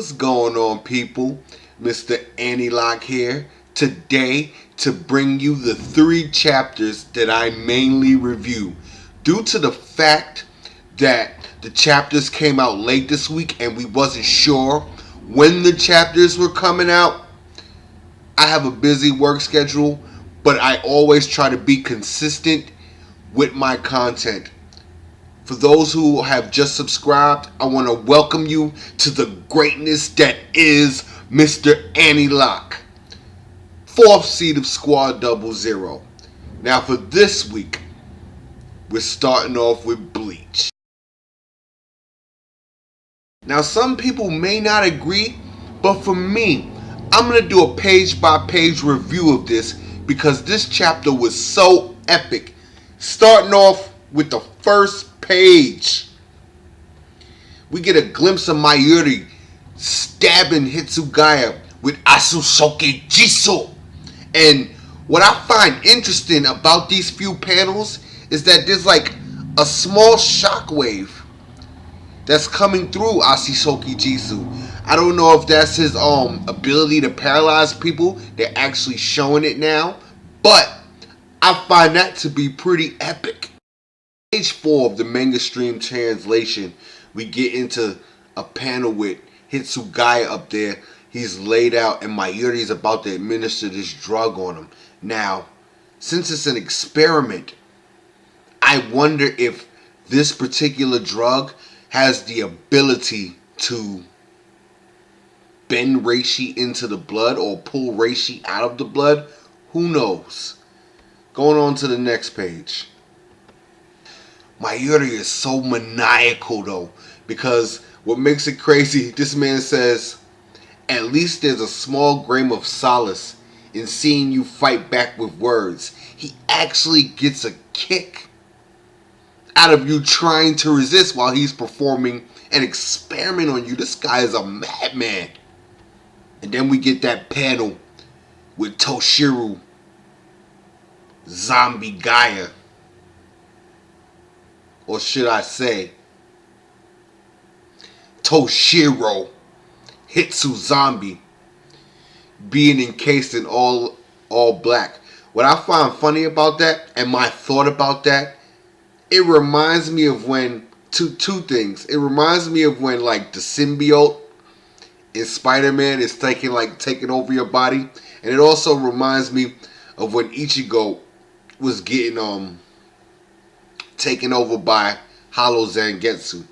What's going on, people? Mr. Anti-Lock here. Today, to bring you the 3 chapters that I mainly review. Due to the fact that the chapters came out late this week and we wasn't sure when the chapters were coming out, I have a busy work schedule, but I always try to be consistent with my content. For those who have just subscribed, I want to welcome you to the greatness that is Mr. Anti-Lock. 4th seed of Squad 00. Now for this week, we're starting off with Bleach. Now some people may not agree, but for me, I'm going to do a page-by-page review of this because this chapter was so epic. Starting off with the first page, we get a glimpse of Mayuri stabbing Hitsugaya with Asusoke Jiso. And what I find interesting about these few panels is that there's like a small shockwave that's coming through Asusoke Jisu. I don't know if that's his ability to paralyze people. They're actually showing it now, but I find that to be pretty epic. Page 4 of the manga stream translation, we get into a panel with Hitsugaya up there. He's laid out and Mayuri's about to administer this drug on him. Now, since it's an experiment, I wonder if this particular drug has the ability to bend reishi into the blood or pull reishi out of the blood. Who knows? Going on to the next page. Mayuri is so maniacal though, because what makes it crazy, this man says, at least there's a small grain of solace in seeing you fight back with words. He actually gets a kick out of you trying to resist while he's performing an experiment on you. This guy is a madman. And then we get that panel with Toshiro Zombie Gaia. Or should I say, Toshiro Hitsu Zombie being encased in all black. What I find funny about that, and my thought about that, it reminds me of when, two things. It reminds me of when like the symbiote in Spider-Man is taking over your body. And it also reminds me of when Ichigo was getting taken over by Hollow Zangetsu.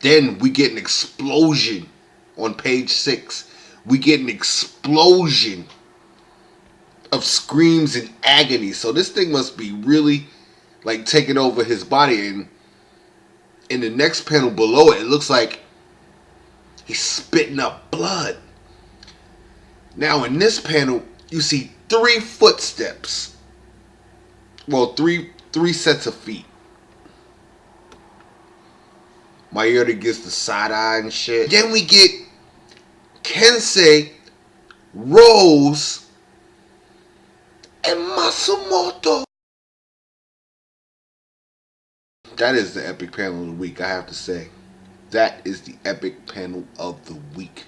Then we get an explosion on page 6. We get an explosion of screams and agony. So this thing must be really like taking over his body. And in the next panel below it, it looks like he's spitting up blood. Now in this panel, you see 3 footsteps. Well, three sets of feet. Mayuri gets the side eye and shit. Then we get Kensei, Rose, and Matsumoto. That is the epic panel of the week, I have to say. That is the epic panel of the week.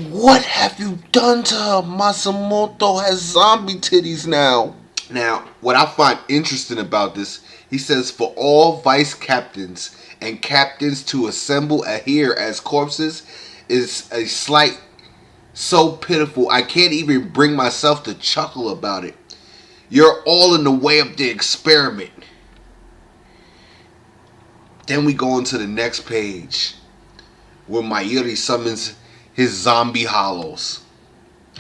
What have you done to her? Matsumoto has zombie titties now. Now, what I find interesting about this, he says, for all vice captains and captains to assemble here as corpses is a slight so pitiful I can't even bring myself to chuckle about it. You're all in the way of the experiment. Then we go into the next page where Mayuri summons his zombie hollows.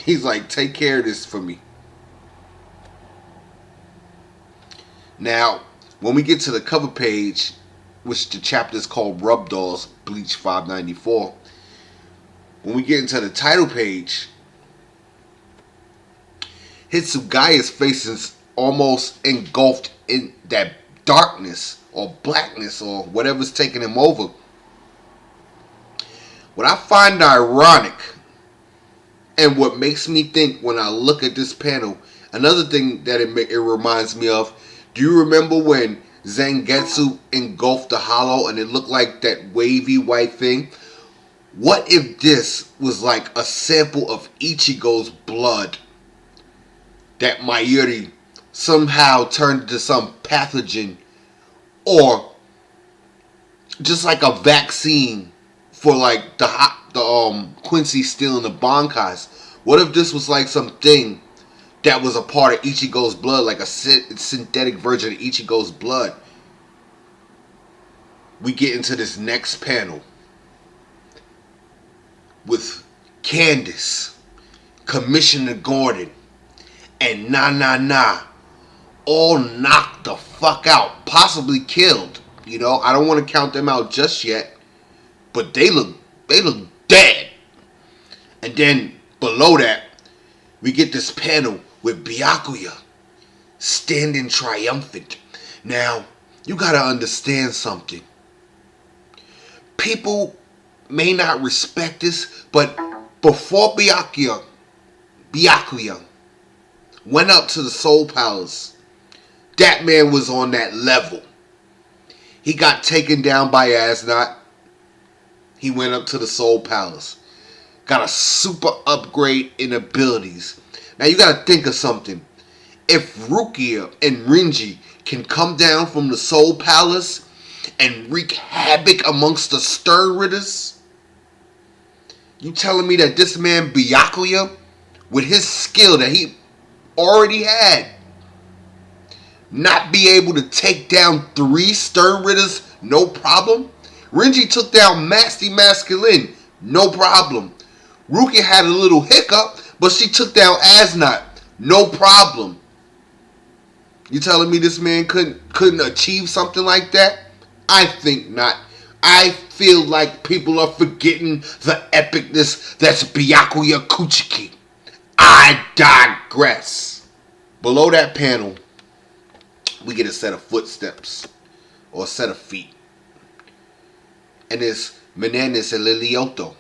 He's like, take care of this for me. Now, when we get to the cover page, which the chapter is called Rub Dolls, Bleach 594, when we get into the title page, Hitsugaya's face is almost engulfed in that darkness or blackness or whatever's taking him over. What I find ironic and what makes me think when I look at this panel, another thing that it reminds me of, do you remember when Zangetsu engulfed the hollow and it looked like that wavy white thing. What if this was like a sample of Ichigo's blood that Mayuri somehow turned into some pathogen, or just like a vaccine for like the Quincy stealing the Bankais? What if this was like something that was a part of Ichigo's blood, like a synthetic version of Ichigo's blood? We get into this next panel with Candace, Commissioner Gordon, and Na all knocked the fuck out, possibly killed. You know, I don't want to count them out just yet, but they look dead. And then below that, we get this panel with Byakuya standing triumphant. Now, you gotta understand something. People may not respect this, but before Byakuya went up to the Soul Palace, that man was on that level. He got taken down by Asnot. He went up to the Soul Palace. Got a super upgrade in abilities. Now you gotta think of something. If Rukia and Renji can come down from the Soul Palace and wreak havoc amongst the Stir Ritters, you telling me that this man Byakuya, with his skill that he already had, not be able to take down 3 Stir Ritters, no problem? Renji took down Masty Masculine, no problem. Rukia had a little hiccup, but she took down Asnot, no problem. You telling me this man couldn't achieve something like that? I think not. I feel like people are forgetting the epicness that's Byakuya Kuchiki. I digress. Below that panel, we get a set of footsteps, or a set of feet. And it's Menanis and Lilioto.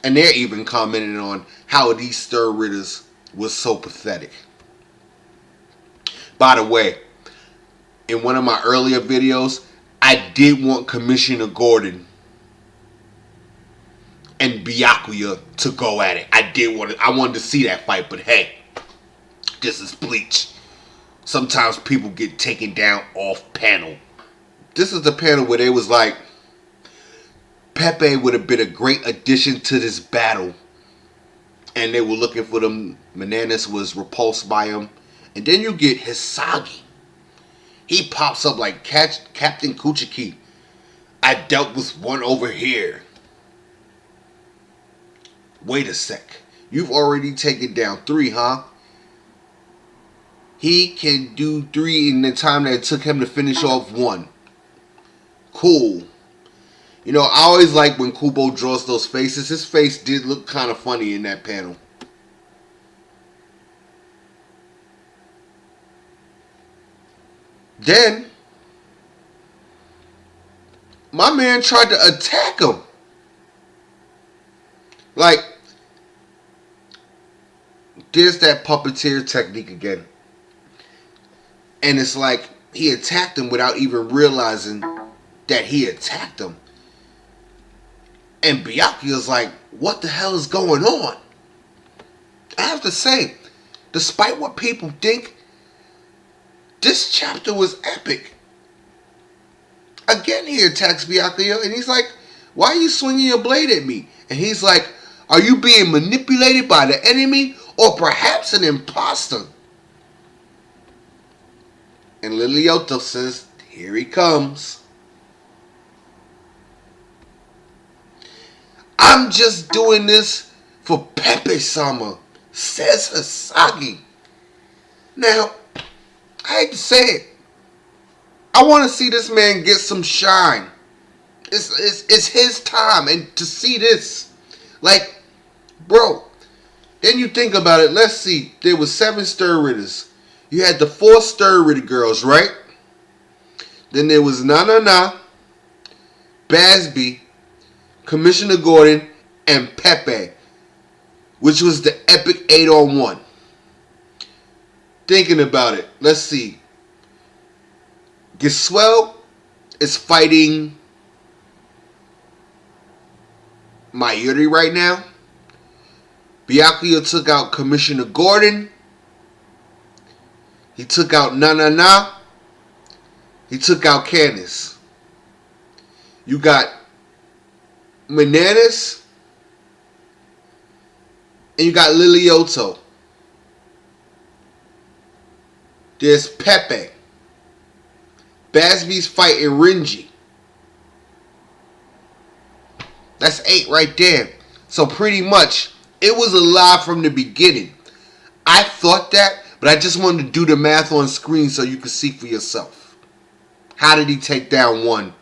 And they're even commenting on how these Stir Ritters was so pathetic. By the way, in one of my earlier videos, I did want Commissioner Gordon and Byakuya to go at it. I wanted to see that fight, but hey, this is Bleach. Sometimes people get taken down off panel. This is the panel where they was like, Pepe would have been a great addition to this battle. And they were looking for them. Menanis was repulsed by him. And then you get Hisagi. He pops up like Captain Kuchiki. I dealt with one over here. Wait a sec. You've already taken down 3, huh? He can do 3 in the time that it took him to finish off 1. Cool. You know, I always like when Kubo draws those faces. His face did look kind of funny in that panel. Then, my man tried to attack him. Like, there's that puppeteer technique again. And it's like, he attacked him without even realizing that he attacked him. And Byakuya's like, what the hell is going on? I have to say, despite what people think, this chapter was epic. Again, he attacks Byakuya, and he's like, why are you swinging your blade at me? And he's like, are you being manipulated by the enemy, or perhaps an imposter? And Lilioto says, here he comes. I'm just doing this for Pepe-sama, says Hisagi. Now, I hate to say it, I want to see this man get some shine. It's his time, and to see this, like, bro, then you think about it. Let's see, there was 7 Stir Ritters. You had the 4 Stir Ritter girls, right? Then there was Na, Basby, Commissioner Gordon, and Pepe, which was the epic 8-on-1. Thinking about it, let's see. Giswell is fighting Mayuri right now. Byakuya took out Commissioner Gordon. He took out Na. He took out Candace. You got Bananas. And you got Lilioto. There's Pepe. Basby's fighting Renji. That's 8 right there. So pretty much, it was a lie from the beginning. I thought that, but I just wanted to do the math on screen so you could see for yourself. How did he take down one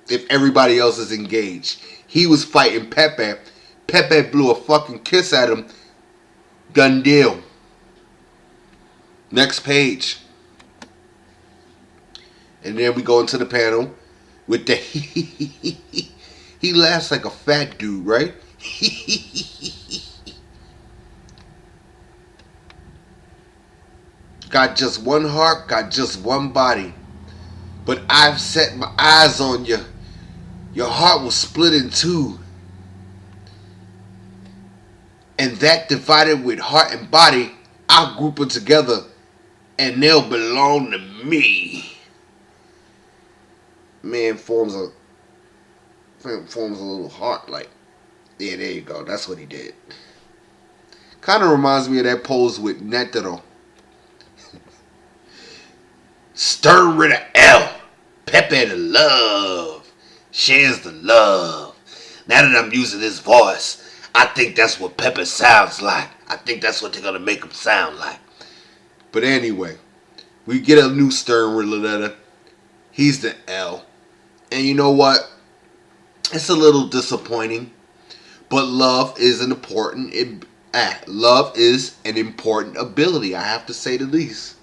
if everybody else is engaged? He was fighting Pepe. Pepe blew a fucking kiss at him. Done deal. Next page. And then we go into the panel with the he laughs like a fat dude, right? Got just one heart, got just one body. But I've set my eyes on you. Your heart was split in two. And that divided with heart and body, I'll group them together and they'll belong to me. Man forms a little heart like, yeah, there you go. That's what he did. Kind of reminds me of that pose with Netero. Stern Ritter L. Pepe the love. Shares the love. Now that I'm using his voice, I think that's what Pepe sounds like. I think that's what they're going to make him sound like. But anyway, we get a new Stern Ritter letter. He's the L. And you know what? It's a little disappointing. But love is an important ability, I have to say the least.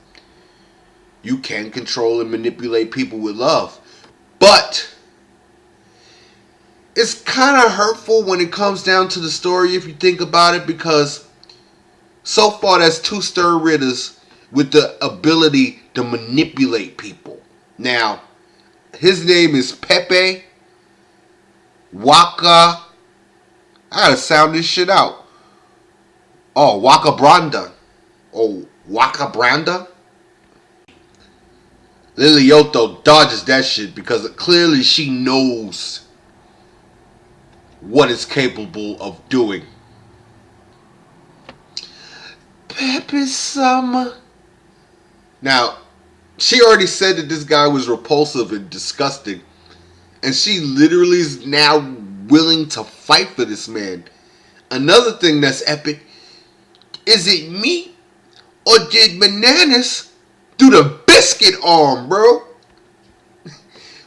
You can control and manipulate people with love. But it's kind of hurtful when it comes down to the story if you think about it, because so far there's 2 Stern Ritters with the ability to manipulate people. Now, his name is Pepe Waka. I gotta sound this shit out. Oh, Waka Branda. Oh, Waka Branda? Lilioto dodges that shit because clearly she knows what it's capable of doing. Pepe Summer. Now, she already said that this guy was repulsive and disgusting. And she literally is now willing to fight for this man. Another thing that's epic. Is it me? Or did Bananas do the biscuit arm, bro?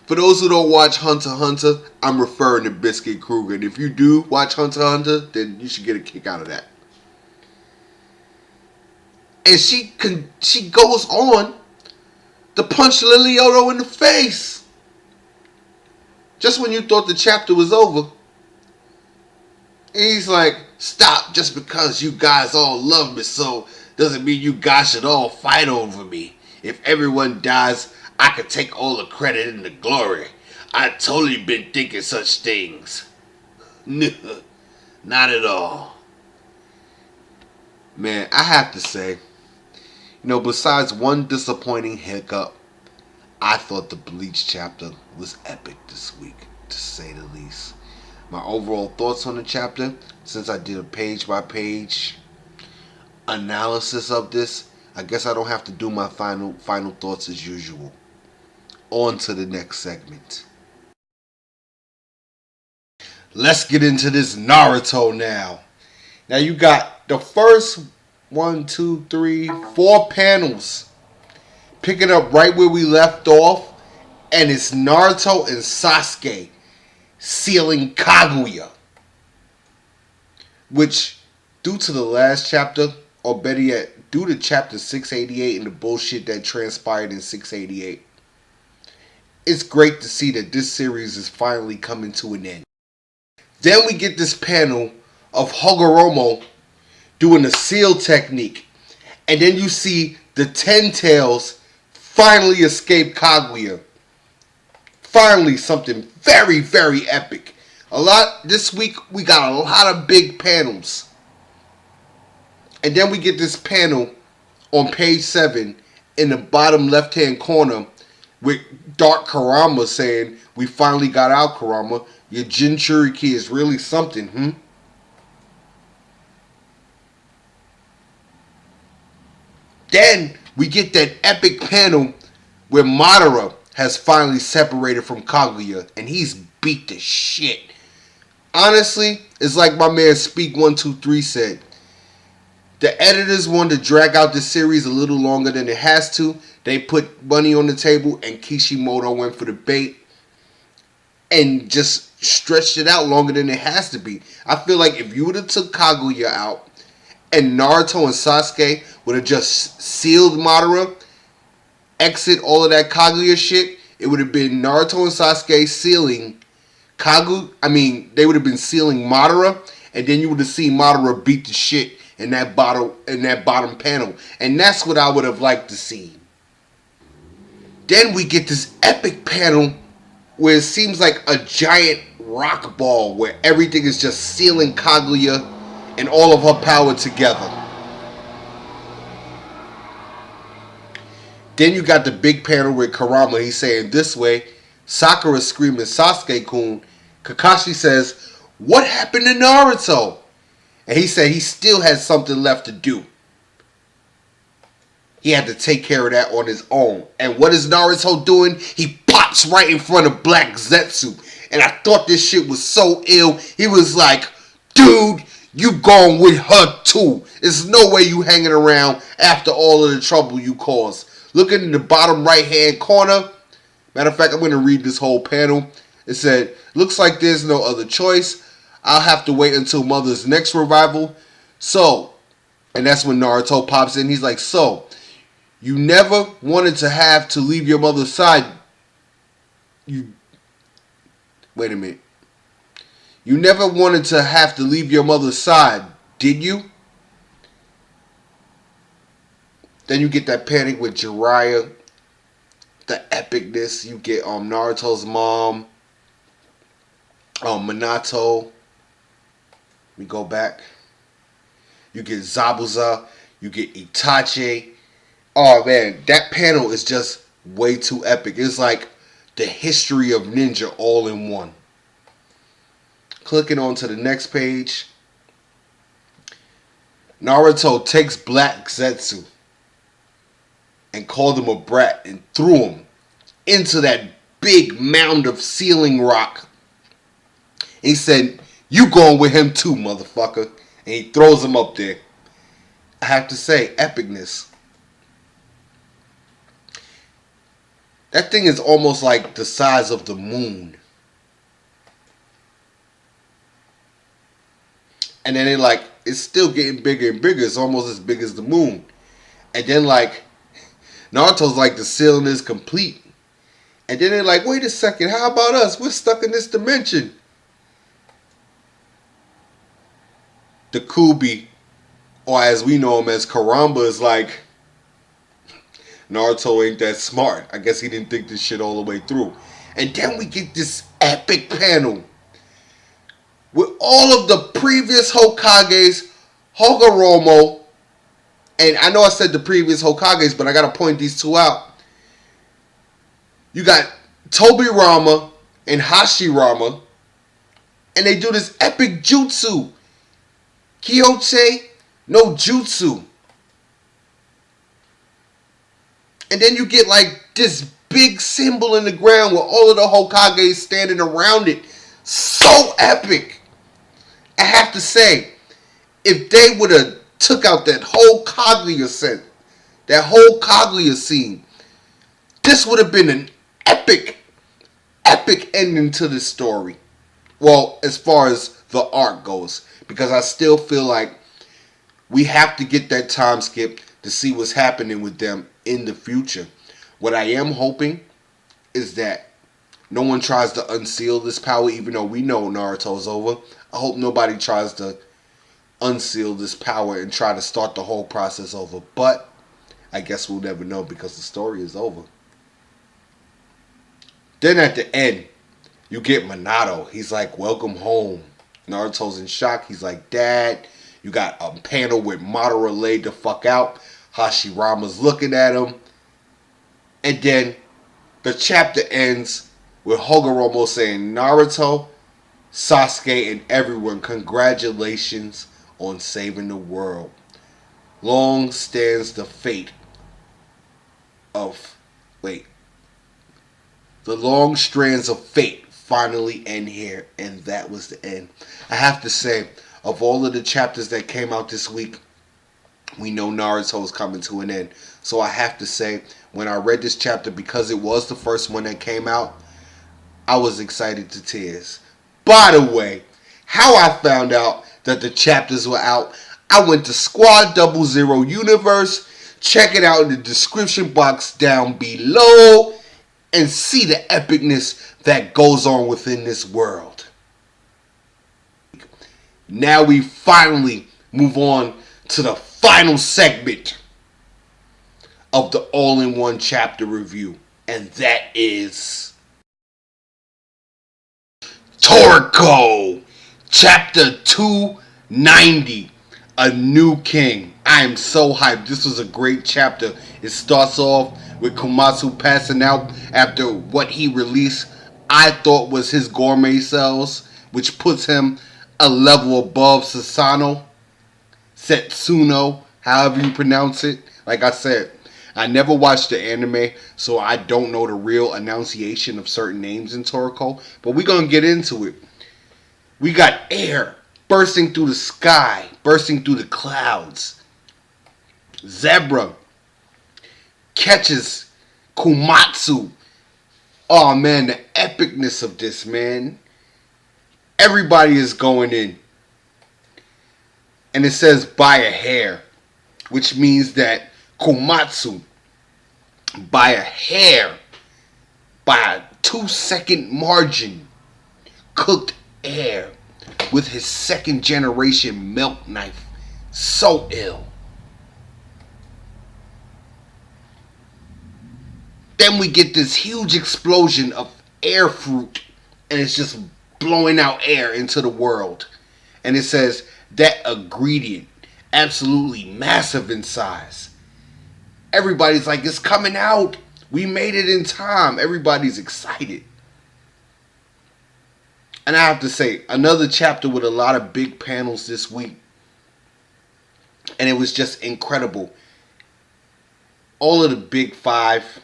For those who don't watch Hunter x Hunter, I'm referring to Biscuit Kruger. And if you do watch Hunter x Hunter, then you should get a kick out of that. And she goes on to punch Lilioto in the face. Just when you thought the chapter was over. And he's like, stop, just because you guys all love me so doesn't mean you guys should all fight over me. If everyone dies, I could take all the credit and the glory. I totally been thinking such things. Not at all. Man, I have to say, besides one disappointing hiccup, I thought the Bleach chapter was epic this week, to say the least. My overall thoughts on the chapter, since I did a page-by-page analysis of this, I guess I don't have to do my final thoughts as usual. On to the next segment. Let's get into this Naruto now. Now you got the first 1, 2, 3, 4 panels picking up right where we left off, and it's Naruto and Sasuke sealing Kaguya, which, due to the last chapter, or better yet, due to chapter 688 and the bullshit that transpired in 688, it's great to see that this series is finally coming to an end. Then we get this panel of Hagoromo doing the seal technique, and then you see the 10 tails finally escaped Kaguya. Finally, something very, very epic. This week we got a lot of big panels. And then we get this panel on page 7 in the bottom left-hand corner with Dark Kurama saying, "We finally got out, Kurama. Your Jinchuriki is really something, Then we get that epic panel where Madara has finally separated from Kaguya and he's beat the shit. Honestly, it's like my man Speak123 said. The editors wanted to drag out the series a little longer than it has to. They put money on the table and Kishimoto went for the bait and just stretched it out longer than it has to be. I feel like if you would have took Kaguya out and Naruto and Sasuke would have just sealed Madara, exit all of that Kaguya shit, it would have been Naruto and Sasuke sealing they would have been sealing Madara, and then you would have seen Madara beat the shit in that bottom panel. And that's what I would have liked to see. Then we get this epic panel where it seems like a giant rock ball where everything is just sealing Kaguya and all of her power together. Then you got the big panel with Kurama. He's saying this way. Sakura screaming, "Sasuke-kun." Kakashi says, "What happened to Naruto?" And he said he still has something left to do. He had to take care of that on his own. And what is Naruto doing? He pops right in front of Black Zetsu. And I thought this shit was so ill. He was like, "Dude, you going with her too. There's no way you hanging around after all of the trouble you caused." Looking in the bottom right hand corner. Matter of fact, I'm going to read this whole panel. It said, "Looks like there's no other choice. I'll have to wait until Mother's next revival. So," and that's when Naruto pops in. He's like, "So, you never wanted to have to leave your mother's side. Wait a minute. You never wanted to have to leave your mother's side, did you?" Then you get that panic with Jiraiya. The epicness. You get Naruto's mom. Minato. We go back. You get Zabuza. You get Itachi. Oh man, that panel is just way too epic. It's like the history of ninja all in one. Clicking on to the next page. Naruto takes Black Zetsu and called him a brat and threw him into that big mound of ceiling rock. He said, "You going with him too, motherfucker." And he throws him up there. I have to say, epicness. That thing is almost like the size of the moon. And then it's still getting bigger and bigger. It's almost as big as the moon. And then Naruto's like, the ceiling is complete. And then they're like, wait a second, how about us? We're stuck in this dimension. The Kubi, or as we know him as Karamba, is like, Naruto ain't that smart. I guess he didn't think this shit all the way through. And then we get this epic panel with all of the previous Hokages, Hogoromo, and I know I said the previous Hokages, but I gotta point these two out. You got Tobirama and Hashirama, and they do this epic jutsu. Kyoche no Jutsu. And then you get this big symbol in the ground with all of the Hokages standing around it. So epic. I have to say, if they would have took out that whole Kaguya scene, this would have been an epic ending to this story. Well, as far as the arc goes, because I still feel like we have to get that time skip to see what's happening with them in the future. What I am hoping is that no one tries to unseal this power, even though we know Naruto's over. I hope nobody tries to unseal this power and try to start the whole process over. But I guess we'll never know because the story is over. Then at the end, you get Minato. He's like, welcome home. Naruto's in shock. He's like, Dad. You got a panel with Madara laid the fuck out. Hashirama's looking at him. And then the chapter ends with Hagoromo saying, Naruto, Sasuke, and everyone, congratulations on saving the world. Long stands the fate of... Wait. The long strands of fate finally end here, and that was the end. I have to say, of all of the chapters that came out this week, we know Naruto is coming to an end. So I have to say, when I read this chapter, because it was the first one that came out, I was excited to tears. By the way, how I found out that the chapters were out, I went to Squad 00 Universe. Check it out in the description box down below and see the epicness that goes on within this world. Now we finally move on to the final segment of the all-in-one chapter review, and that is Toriko, chapter 290, A New King. I am so hyped. This was a great chapter. It starts off with Komatsu passing out after what he released I thought was his gourmet cells, which puts him a level above Setsuno, however you pronounce it. Like I said, I never watched the anime, so I don't know the real enunciation of certain names in Toriko, but we're going to get into it. We got air bursting through the sky, bursting through the clouds. Zebra catches Komatsu. Oh man, the epicness of this, man. Everybody is going in. And it says by a hair, which means that Komatsu, by a hair, by a 2-second margin, cooked air with his second generation milk knife. So ill. Then we get this huge explosion of air fruit, and it's just blowing out air into the world. And it says that ingredient, absolutely massive in size. Everybody's like, it's coming out. We made it in time. Everybody's excited. And I have to say, another chapter with a lot of big panels this week. And it was just incredible. All of the big five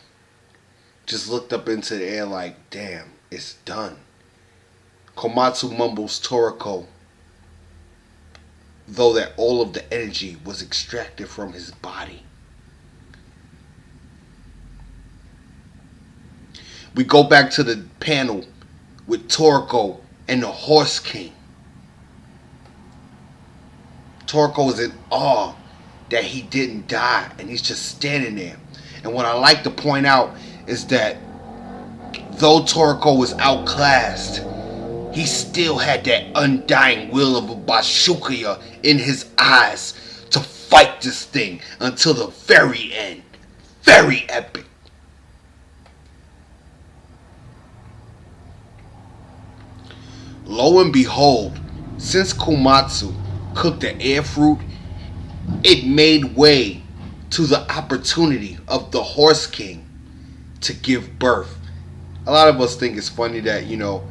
just looked up into the air like, damn, it's done. Komatsu mumbles Toriko, though that all of the energy was extracted from his body. We go back to the panel with Toriko and the Horse King. Toriko is in awe that he didn't die, and he's just standing there. And what I like to point out is that though Toriko was outclassed, he still had that undying will of a Bashukuya in his eyes to fight this thing until the very end. Very epic. Lo and behold, since Komatsu cooked the air fruit, it made way to the opportunity of the Horse King to give birth. A lot of us think it's funny that, you know,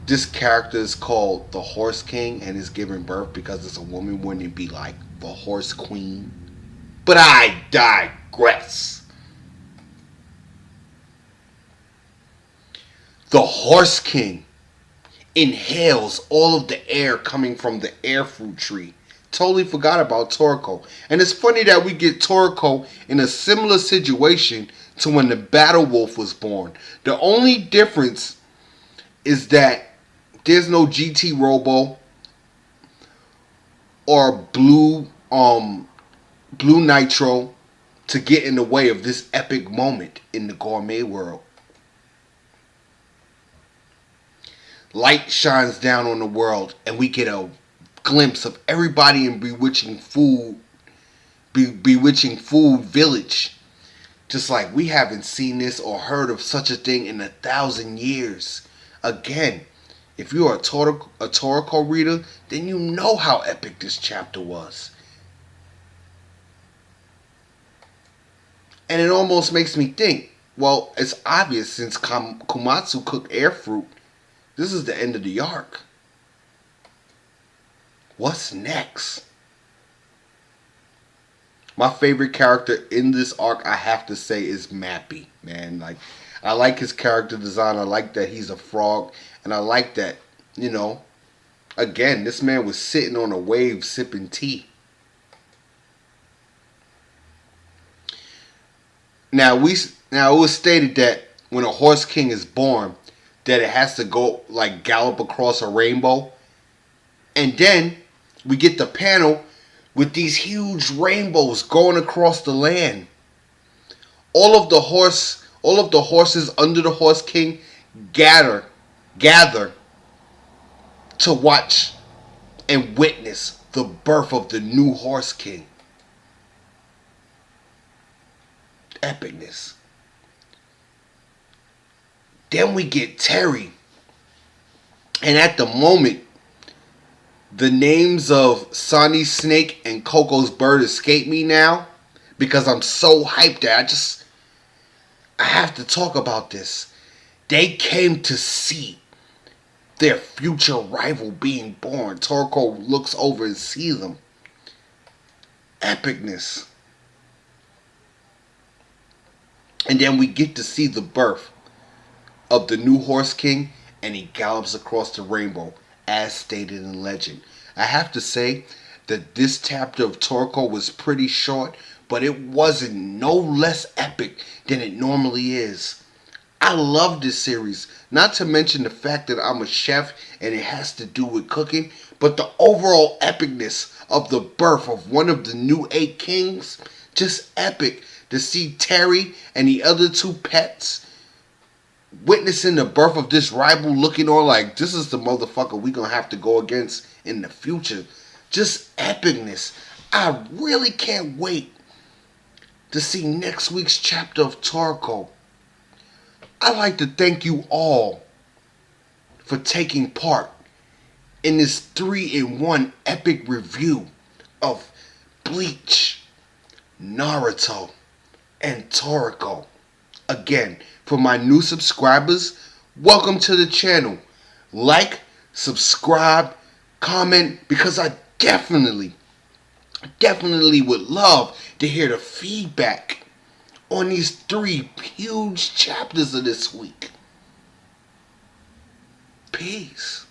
this character is called the Horse King and is giving birth because it's a woman. Wouldn't it be like the Horse Queen? But I digress. The Horse King inhales all of the air coming from the air fruit tree. Totally forgot about Toriko. And it's funny that we get Toriko in a similar situation to when the Battle Wolf was born. The only difference is that there's no GT Robo or Blue Nitro to get in the way of this epic moment in the gourmet world. Light shines down on the world, and we get a glimpse of everybody in Bewitching Food Village. Just like we haven't seen this or heard of such a thing in 1,000 years. Again, if you're a Toriko reader, then you know how epic this chapter was. And it almost makes me think, well, it's obvious since Komatsu cooked air fruit, this is the end of the arc. What's next? My favorite character in this arc, I have to say, is Mappy, man. Like, I like his character design. I like that he's a frog. And I like that, again, this man was sitting on a wave sipping tea. Now it was stated that when a horse king is born, that it has to go like gallop across a rainbow. And then we get the panel with these huge rainbows going across the land. All of the horses under the horse king gather to watch and witness the birth of the new horse king. Epicness. Then we get Terry. And at the moment, the names of Sonny's snake and Coco's bird escape me now because I'm so hyped that I have to talk about this. They came to see their future rival being born. Toriko looks over and sees them. Epicness. And then we get to see the birth of the new horse king, and he gallops across the rainbow as stated in legend. I have to say that this chapter of Toriko was pretty short, but it wasn't no less epic than it normally is. I love this series, not to mention the fact that I'm a chef and it has to do with cooking, but the overall epicness of the birth of one of the new 8 kings, just epic to see Terry and the other 2 pets witnessing the birth of this rival, looking on like this is the motherfucker we gonna have to go against in the future. Just epicness. I really can't wait to see next week's chapter of Toriko. I'd like to thank you all for taking part in this 3-in-1 epic review of Bleach, Naruto, and Toriko. Again, for my new subscribers, welcome to the channel. Like, subscribe, comment, because I definitely would love to hear the feedback on these 3 huge chapters of this week. Peace.